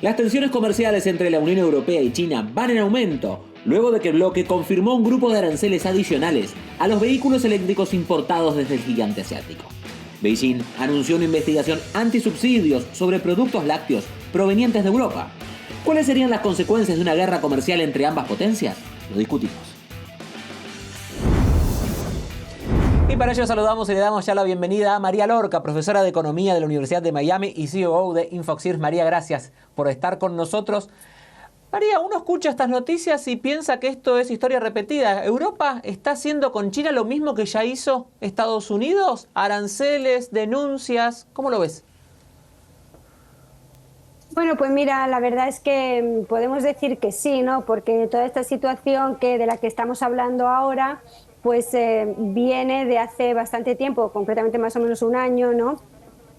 Las tensiones comerciales entre la Unión Europea y China van en aumento, luego de que el bloque confirmó un grupo de aranceles adicionales a los vehículos eléctricos importados desde el gigante asiático. Beijing anunció una investigación antisubsidios sobre productos lácteos provenientes de Europa. ¿Cuáles serían las consecuencias de una guerra comercial entre ambas potencias? Lo discutimos. Y para ello saludamos y le damos ya la bienvenida a María Lorca, profesora de Economía de la Universidad de Miami y CEO de Infoxirs. María, gracias por estar con nosotros. María, uno escucha estas noticias y piensa que esto es historia repetida. ¿Europa está haciendo con China lo mismo que ya hizo Estados Unidos? ¿Aranceles, denuncias? ¿Cómo lo ves? Bueno, pues mira, la verdad es que podemos decir que sí, ¿no? Porque toda esta situación de la que estamos hablando ahora, pues viene de hace bastante tiempo, concretamente más o menos un año, ¿no?,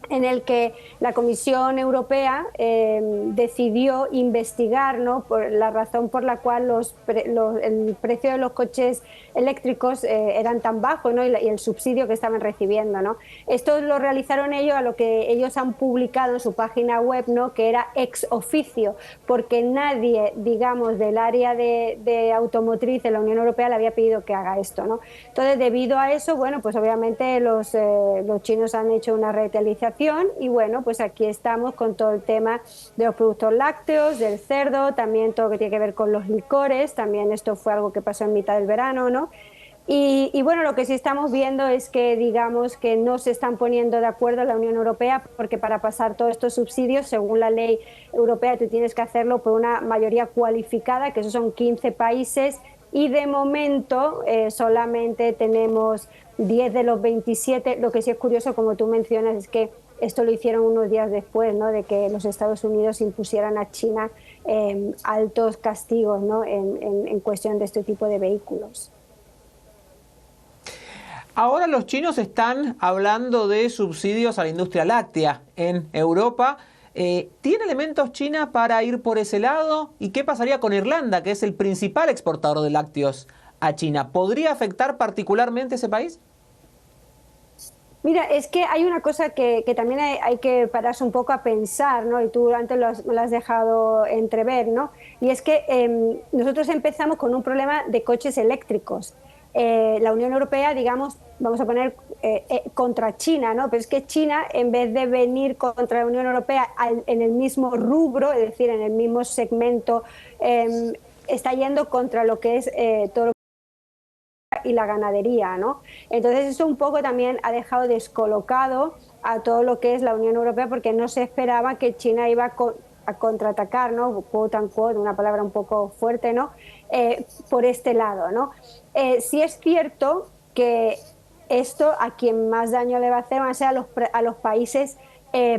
en el que la Comisión Europea decidió investigar, ¿no?, por la razón por la cual el precio de los coches eléctricos eran tan bajos, ¿no?, y el subsidio que estaban recibiendo, ¿no? Esto lo realizaron ellos a lo que ellos han publicado en su página web, ¿no?, que era ex oficio, porque nadie, digamos, del área de automotriz de la Unión Europea le había pedido que haga esto, ¿no? Entonces, debido a eso, bueno, pues obviamente los chinos han hecho una retaliación y bueno, pues aquí estamos con todo el tema de los productos lácteos, del cerdo, también todo lo que tiene que ver con los licores, también esto fue algo que pasó en mitad del verano, ¿no? Y bueno, lo que sí estamos viendo es que, digamos, que no se están poniendo de acuerdo en la Unión Europea, porque para pasar todos estos subsidios, según la ley europea, tú tienes que hacerlo por una mayoría cualificada, que esos son 15 países, y de momento solamente tenemos 10 de los 27. Lo que sí es curioso, como tú mencionas, es que esto lo hicieron unos días después, ¿no?, de que los Estados Unidos impusieran a China altos castigos, ¿no?, en cuestión de este tipo de vehículos. Ahora los chinos están hablando de subsidios a la industria láctea en Europa. ¿Tiene elementos China para ir por ese lado? ¿Y qué pasaría con Irlanda, que es el principal exportador de lácteos a China? ¿Podría afectar particularmente ese país? Mira, es que hay una cosa que también hay que pararse un poco a pensar, ¿no? Y tú antes lo has dejado entrever, ¿no? Y es que nosotros empezamos con un problema de coches eléctricos. La Unión Europea, digamos, vamos a poner contra China, ¿no? Pero es que China, en vez de venir contra la Unión Europea en el mismo rubro, es decir, en el mismo segmento, está yendo contra lo que es todo lo y la ganadería, ¿no? Entonces eso un poco también ha dejado descolocado a todo lo que es la Unión Europea, porque no se esperaba que China iba a contraatacar, ¿no?, quote unquote, una palabra un poco fuerte, ¿no?, por este lado, ¿no? Sí es cierto que esto a quien más daño le va a hacer van a ser a los países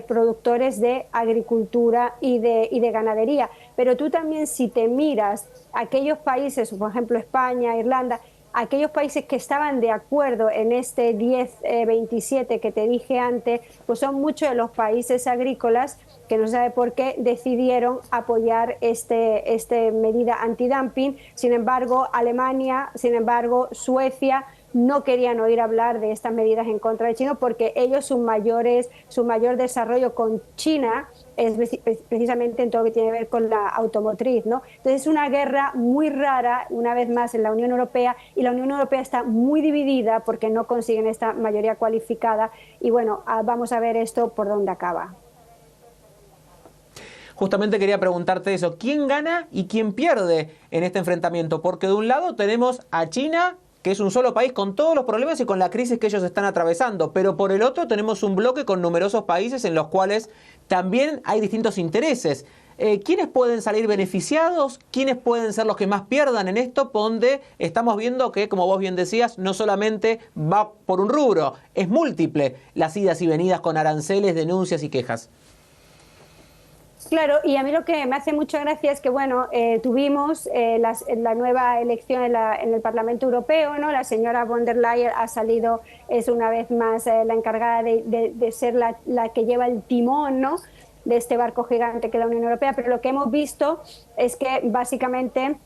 productores de agricultura y de ganadería, pero tú también, si te miras aquellos países, por ejemplo España, Irlanda, aquellos países que estaban de acuerdo en este 10-27 que te dije antes, pues son muchos de los países agrícolas que no se sabe por qué decidieron apoyar esta medida antidumping. Sin embargo, Alemania, sin embargo, Suecia no querían oír hablar de estas medidas en contra de China, porque ellos su mayor desarrollo con China es precisamente en todo lo que tiene que ver con la automotriz, ¿no? Entonces es una guerra muy rara, una vez más, en la Unión Europea, y la Unión Europea está muy dividida porque no consiguen esta mayoría cualificada, y bueno, vamos a ver esto por dónde acaba. Justamente quería preguntarte eso, ¿quién gana y quién pierde en este enfrentamiento? Porque de un lado tenemos a China, que es un solo país con todos los problemas y con la crisis que ellos están atravesando, pero por el otro tenemos un bloque con numerosos países en los cuales también hay distintos intereses. ¿Quiénes pueden salir beneficiados? ¿Quiénes pueden ser los que más pierdan en esto? Donde estamos viendo que, como vos bien decías, no solamente va por un rubro, es múltiple las idas y venidas con aranceles, denuncias y quejas. Claro, y a mí lo que me hace mucha gracia es que, bueno, tuvimos la nueva elección en el Parlamento Europeo, ¿no? La señora von der Leyen ha salido, es una vez más la encargada de ser la que lleva el timón, ¿no?, de este barco gigante que es la Unión Europea, pero lo que hemos visto es que básicamente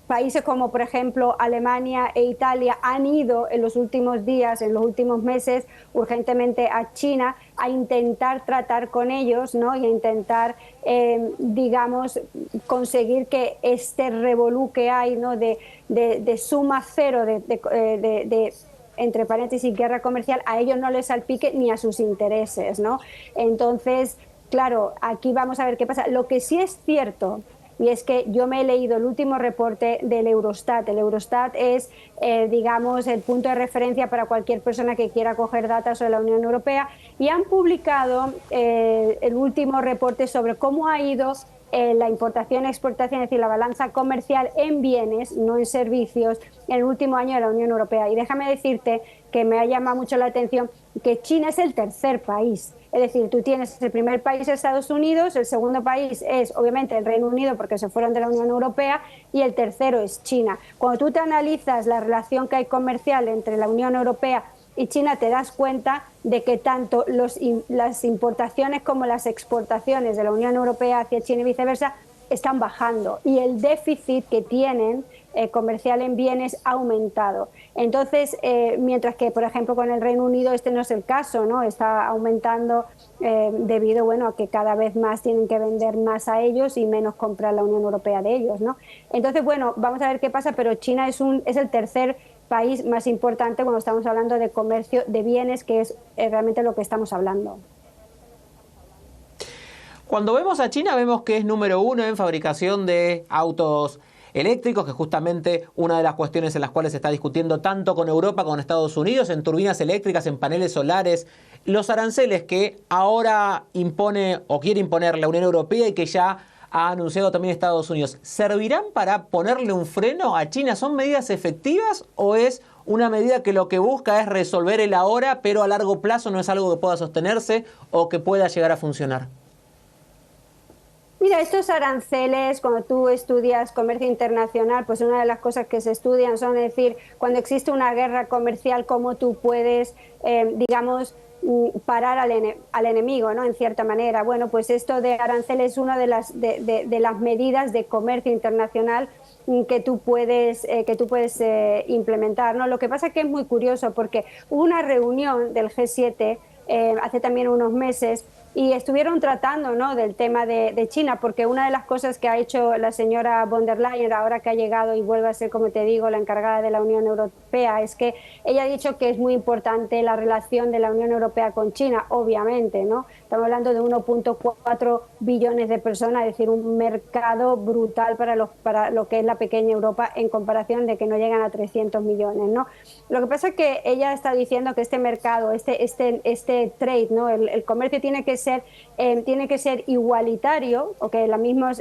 países como, por ejemplo, Alemania e Italia han ido en los últimos días, en los últimos meses, urgentemente a China a intentar tratar con ellos, ¿no? Y a intentar, digamos, conseguir que este revolú que hay, ¿no? de suma cero, entre paréntesis, guerra comercial, a ellos no les salpique ni a sus intereses, ¿no? Entonces, claro, aquí vamos a ver qué pasa. Lo que sí es cierto, y es que yo me he leído el último reporte del Eurostat. El Eurostat es, digamos, el punto de referencia para cualquier persona que quiera coger datos sobre la Unión Europea, y han publicado el último reporte sobre cómo ha ido la importación y exportación, es decir, la balanza comercial en bienes, no en servicios, en el último año de la Unión Europea. Y déjame decirte que me ha llamado mucho la atención que China es el tercer país. Es decir, tú tienes el primer país Estados Unidos, el segundo país es obviamente el Reino Unido porque se fueron de la Unión Europea, y el tercero es China. Cuando tú te analizas la relación que hay comercial entre la Unión Europea y China, te das cuenta de que tanto las importaciones como las exportaciones de la Unión Europea hacia China y viceversa están bajando, y el déficit que tienen comercial en bienes ha aumentado. Entonces, mientras que, por ejemplo, con el Reino Unido este no es el caso, ¿no? Está aumentando debido, bueno, a que cada vez más tienen que vender más a ellos y menos comprar la Unión Europea de ellos, ¿no? Entonces, bueno, vamos a ver qué pasa, pero China es el tercer país más importante cuando estamos hablando de comercio de bienes, que es realmente lo que estamos hablando. Cuando vemos a China, vemos que es número uno en fabricación de autos eléctricos, que es justamente una de las cuestiones en las cuales se está discutiendo tanto con Europa, con Estados Unidos, en turbinas eléctricas, en paneles solares. Los aranceles que ahora impone o quiere imponer la Unión Europea y que ya ha anunciado también Estados Unidos, ¿servirán para ponerle un freno a China? ¿Son medidas efectivas o es una medida que lo que busca es resolver el ahora, pero a largo plazo no es algo que pueda sostenerse o que pueda llegar a funcionar? Mira, estos aranceles, cuando tú estudias comercio internacional, pues una de las cosas que se estudian son, es decir, cuando existe una guerra comercial, cómo tú puedes, digamos, parar al enemigo, ¿no? En cierta manera. Bueno, pues esto de aranceles es una de las medidas de comercio internacional que tú puedes implementar, ¿no? Lo que pasa es que es muy curioso porque hubo una reunión del G7 hace también unos meses, y estuvieron tratando, ¿no?, del tema de China, porque una de las cosas que ha hecho la señora von der Leyen, ahora que ha llegado y vuelve a ser, como te digo, la encargada de la Unión Europea, es que ella ha dicho que es muy importante la relación de la Unión Europea con China, obviamente, ¿no? Estamos hablando de 1.4 billones de personas, es decir, un mercado brutal para lo que es la pequeña Europa, en comparación de que no llegan a 300 millones, ¿no? Lo que pasa es que ella está diciendo que este mercado, este trade, ¿no?, el comercio tiene que ser igualitario, o que la misma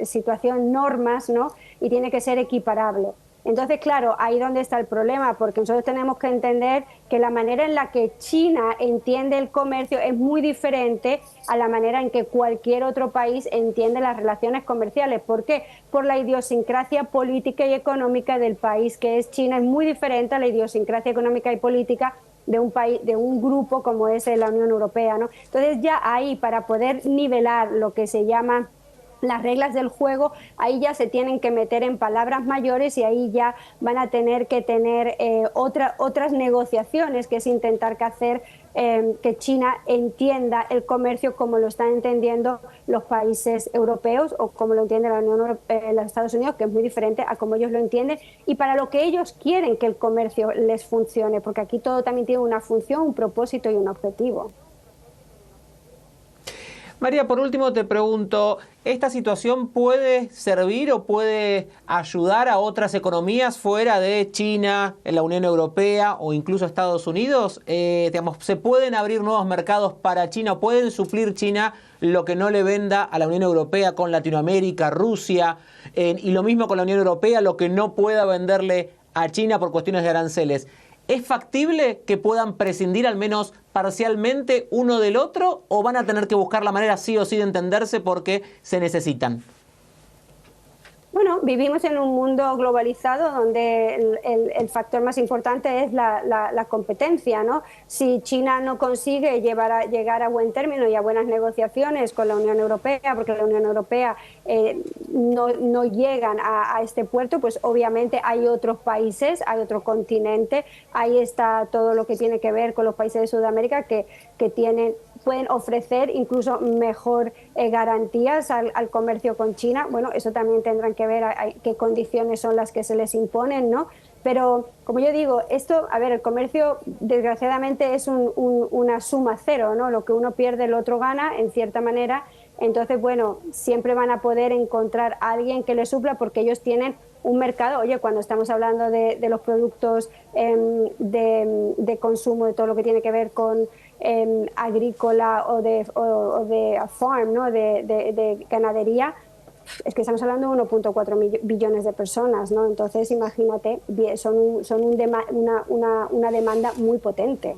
situación, normas, ¿no?, y tiene que ser equiparable. Entonces, claro, ahí donde está el problema, porque nosotros tenemos que entender que la manera en la que China entiende el comercio es muy diferente a la manera en que cualquier otro país entiende las relaciones comerciales. ¿Por qué? Por la idiosincrasia política y económica del país que es China. Es muy diferente a la idiosincrasia económica y política de un país, de un grupo como es la Unión Europea, ¿no? Entonces ya ahí, para poder nivelar lo que se llama las reglas del juego, ahí ya se tienen que meter en palabras mayores, y ahí ya van a tener que tener otras negociaciones, que es intentar que China entienda el comercio como lo están entendiendo los países europeos, o como lo entiende la Unión Europea, los Estados Unidos, que es muy diferente a como ellos lo entienden y para lo que ellos quieren que el comercio les funcione, porque aquí todo también tiene una función, un propósito y un objetivo. María, por último te pregunto, ¿esta situación puede servir o puede ayudar a otras economías fuera de China, en la Unión Europea o incluso Estados Unidos? Digamos, ¿se pueden abrir nuevos mercados para China? ¿Pueden suplir China lo que no le venda a la Unión Europea con Latinoamérica, Rusia? Y lo mismo con la Unión Europea, lo que no pueda venderle a China por cuestiones de aranceles. ¿Es factible que puedan prescindir al menos parcialmente uno del otro, o van a tener que buscar la manera sí o sí de entenderse porque se necesitan? Bueno, vivimos en un mundo globalizado donde el factor más importante es la competencia, ¿no? Si China no consigue llegar a buen término y a buenas negociaciones con la Unión Europea, porque la Unión Europea no llegan a este puerto, pues obviamente hay otros países, hay otro continente, ahí está todo lo que tiene que ver con los países de Sudamérica que tienen pueden ofrecer incluso mejor garantías al comercio con China. Bueno, eso también tendrán que ver qué condiciones son las que se les imponen, ¿no? Pero, como yo digo, esto, a ver, el comercio desgraciadamente es una suma cero, ¿no? Lo que uno pierde, el otro gana, en cierta manera. Entonces, bueno, siempre van a poder encontrar a alguien que les supla porque ellos tienen un mercado. Oye, cuando estamos hablando de los productos de consumo, de todo lo que tiene que ver con agrícola o de farm, ¿no? de ganadería, es que estamos hablando de 1,4 billones de personas, ¿no? Entonces, imagínate, son una demanda muy potente.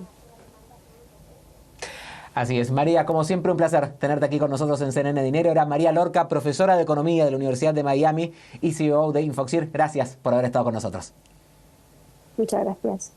Así es, María, como siempre un placer tenerte aquí con nosotros en CNN Dinero. Era María Lorca, profesora de Economía de la Universidad de Miami y CEO de Infoxir. Gracias por haber estado con nosotros. Muchas gracias.